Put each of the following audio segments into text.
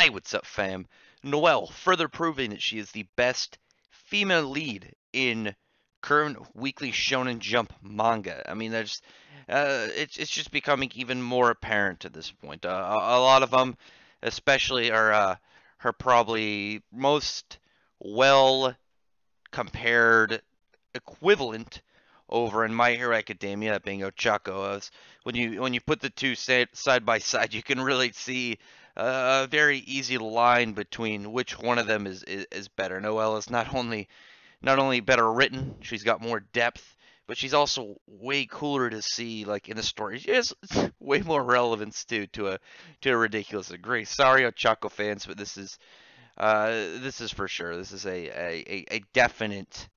Hey, what's up, fam? Noelle, further proving that she is the best female lead in current weekly Shonen Jump manga. I mean, it's just becoming even more apparent at this point. A lot of them, especially, are her probably most well compared equivalent over in My Hero Academia, being Ochako. When you put the two side by side, you can really see a very easy line between which one of them is better. Noelle is not only better written, she's got more depth, but she's also way cooler to see, like in the story. She has way more relevance to a ridiculous degree. Sorry, Ochako fans, but this is for sure. This is a definite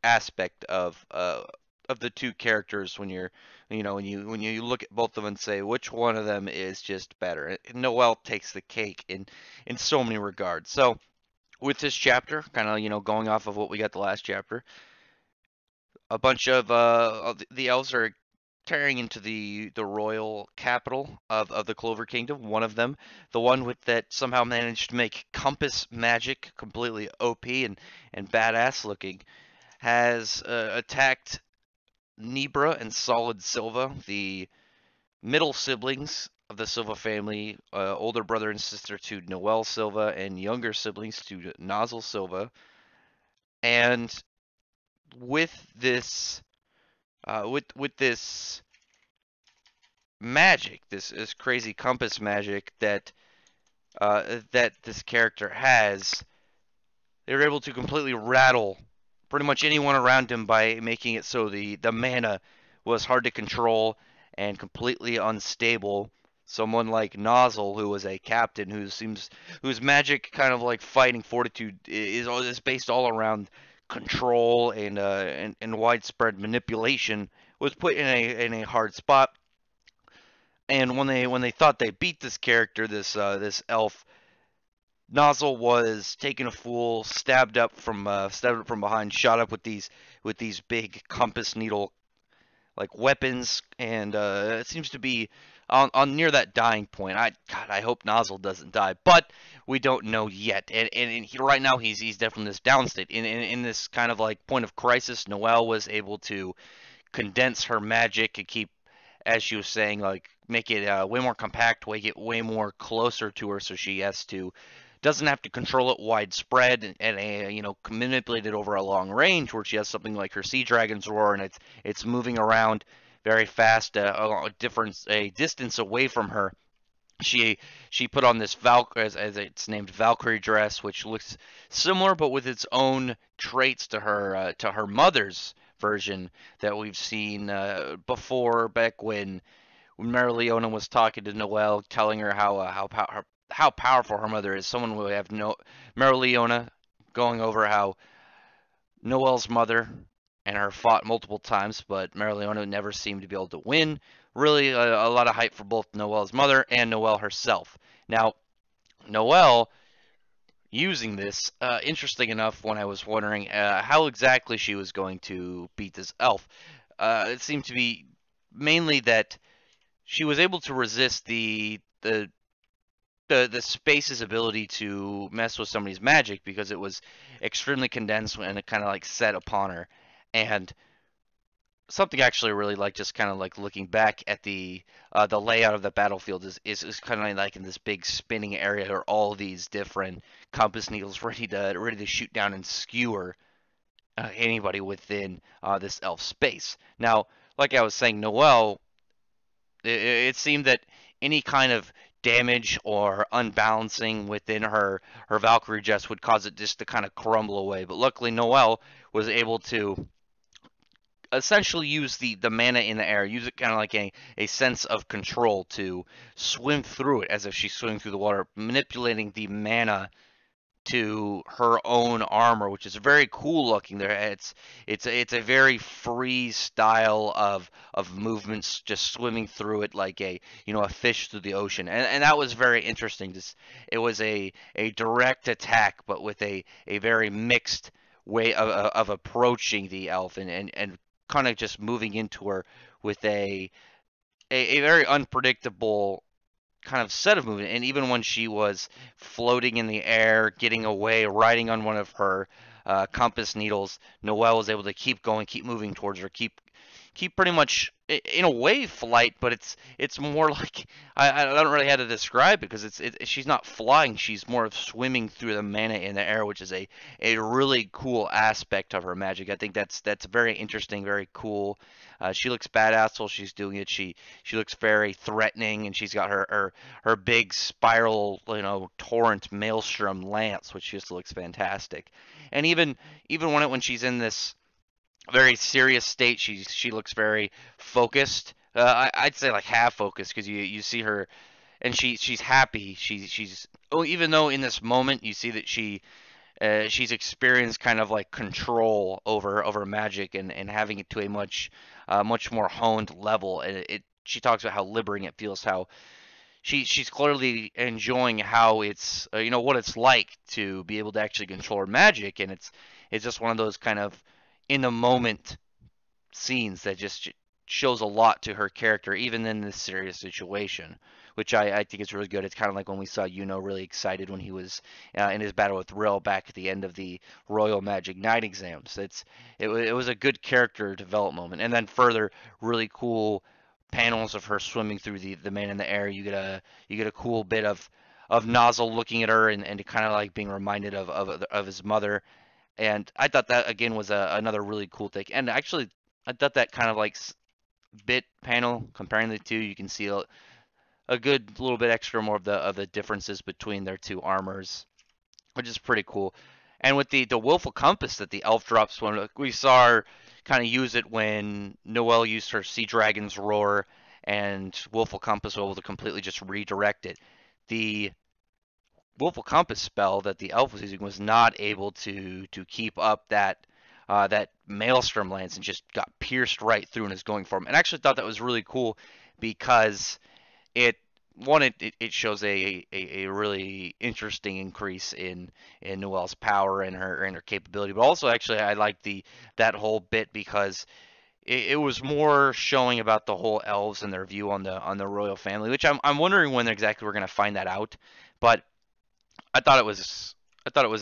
aspect of the two characters when when you look at both of them and say which one of them is just better. Noelle takes the cake in so many regards. So with this chapter, kind of going off of what we got the last chapter, a bunch of the elves are tearing into the royal capital of the Clover Kingdom. One of them, the one with that somehow managed to make compass magic completely OP and badass looking, has attacked Nibra and Solid Silva, the middle siblings of the Silva family, older brother and sister to Noelle Silva, and younger siblings to Nozzle Silva. And with this, with this magic, this crazy compass magic that this character has, they were able to completely rattle pretty much anyone around him by making it so the mana was hard to control and completely unstable. Someone like Nozzle, who was a captain, whose magic kind of like fighting fortitude is based all around control and widespread manipulation, was put in a hard spot. And when they thought they beat this character, this elf, Nozzle was taken a fool, stabbed up from behind, shot up with these big compass needle like weapons, and it seems to be on near that dying point. I hope Nozzle doesn't die, but we don't know yet. And right now he's definitely in this down state. In this kind of like point of crisis, Noelle was able to condense her magic and keep, as she was saying, like make it way more compact, make it way more closer to her, so she has to doesn't have to control it widespread and manipulate it over a long range, where she has something like her Sea Dragon's Roar and it's moving around very fast, a distance away from her. She put on this as it's named Valkyrie dress, which looks similar but with its own traits to her mother's version that we've seen before, back when Marileona was talking to Noelle, telling her how powerful her mother is. Someone would have no Marileona going over how Noelle's mother and her fought multiple times, but Marileona never seemed to be able to win. Really, a lot of hype for both Noelle's mother and Noelle herself. Now, Noelle using this, interesting enough, when I was wondering how exactly she was going to beat this elf, it seemed to be mainly that she was able to resist the space's ability to mess with somebody's magic, because it was extremely condensed and it kind of like set upon her. And something I actually really like, just kind of like looking back at the layout of the battlefield, is kind of like in this big spinning area where all these different compass needles ready to shoot down and skewer anybody within this elf space. Now, like I was saying, Noelle, it seemed that any kind of damage or unbalancing within her Valkyrie Jets would cause it just to kind of crumble away. But luckily, Noelle was able to essentially use the mana in the air, use it kind of like a sense of control to swim through it as if she's swimming through the water, manipulating the mana to her own armor, which is very cool looking. There, it's a very free style of movements, just swimming through it like a fish through the ocean, and that was very interesting. It was a direct attack, but with a very mixed way of approaching the elf, and kind of just moving into her with a very unpredictable kind of set of movement. And even when she was floating in the air, getting away, riding on one of her compass needles, Noelle was able to keep going, keep moving towards her, keep pretty much in a way flight, but it's more like I don't really how to describe it because she's not flying, she's more of swimming through the mana in the air, which is a really cool aspect of her magic. I think that's very interesting, very cool. She looks badass while she's doing it. She looks very threatening, and she's got her big spiral, torrent maelstrom lance, which just looks fantastic. And even when she's in this very serious state, she looks very focused. I'd say like half focused because you see her and she's happy. She's oh, even though in this moment you see that she's experienced kind of like control over magic and having it to a much more honed level. And she talks about how liberating it feels, how she's clearly enjoying how it's what it's like to be able to actually control her magic, and it's just one of those kind of in the moment scenes that just shows a lot to her character, even in this serious situation, which I think is really good. It's kind of like when we saw Yuno really excited when he was in his battle with Rill back at the end of the Royal Magic Night exams. It was a good character development moment, and then further really cool panels of her swimming through the man in the air. You get a cool bit of Nozzle looking at her and kind of like being reminded of his mother. And I thought that again was another really cool thing. And actually, I thought that kind of like bit panel comparing the two, you can see a good little bit extra more of the differences between their two armors, which is pretty cool. And with the willful compass that the elf drops, when we saw her kind of use it when Noelle used her Sea Dragon's Roar, and willful compass was able to completely just redirect it. The willful compass spell that the elf was using was not able to keep up that maelstrom lance and just got pierced right through and is going for him. And I actually thought that was really cool because it it shows a really interesting increase in Noelle's power and her capability, but also actually I like that whole bit because it was more showing about the whole elves and their view on the royal family, which I'm wondering when exactly we're gonna find that out. But I thought it was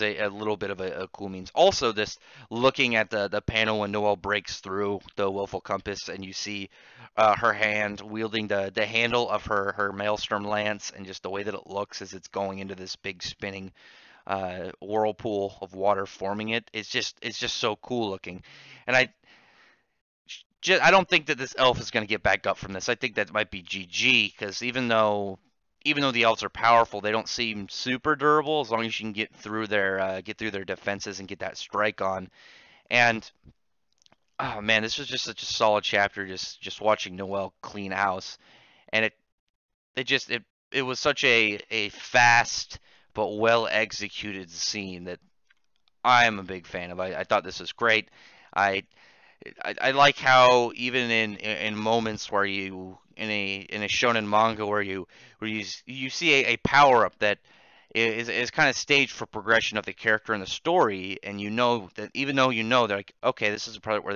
a little bit of a cool means. Also, this looking at the panel when Noelle breaks through the willful compass and you see her hand wielding the handle of her maelstrom lance, and just the way that it looks as it's going into this big spinning whirlpool of water forming it. It's just so cool looking. And I don't think that this elf is going to get back up from this. I think that might be GG because even though the elves are powerful, they don't seem super durable as long as you can get through their defenses and get that strike on. And oh man, this was just such a solid chapter. Just watching Noelle clean house, and it was such a fast but well executed scene that I am a big fan of. I thought this was great. I I like how even in moments where you in a shonen manga where you see a power up that is kind of staged for progression of the character in the story, and you know that even though you know they're like, okay, this is a part where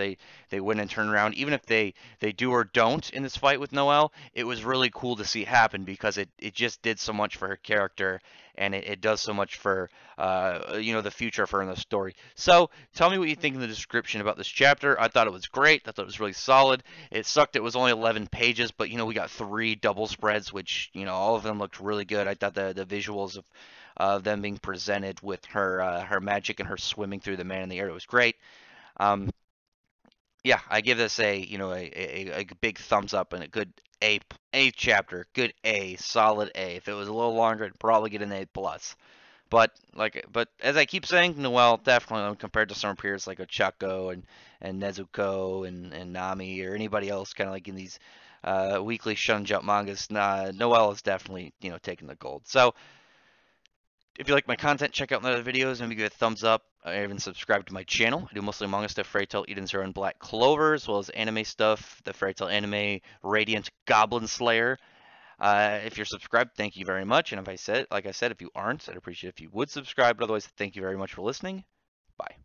they win and turn around, even if they do or don't in this fight with Noelle, it was really cool to see happen because it just did so much for her character, and it does so much for the future for her in the story. So tell me what you think in the description about this chapter. I thought it was great. I thought it was really solid. It sucked it was only 11 pages, but we got 3 double spreads, which all of them looked really good. I thought the visuals of them being presented with her magic and her swimming through the man in the air, it was great. Um, yeah, I give this a big thumbs up and a good A chapter, good A, solid A. If it was a little longer, it'd probably get an A plus. But as I keep saying, Noelle definitely compared to some peers like Ochako and Nezuko and Nami or anybody else, kind of like in these weekly Shonen Jump mangas, Noelle is definitely taking the gold. So if you like my content, check out my other videos and maybe give it a thumbs up. I even subscribe to my channel. I do mostly manga stuff, Fairy Tail, Eden Zero, and Black Clover, as well as anime stuff, the Fairy Tail anime, Radiant Goblin Slayer. If you're subscribed, thank you very much. And like I said, if you aren't, I'd appreciate if you would subscribe. But otherwise, thank you very much for listening. Bye.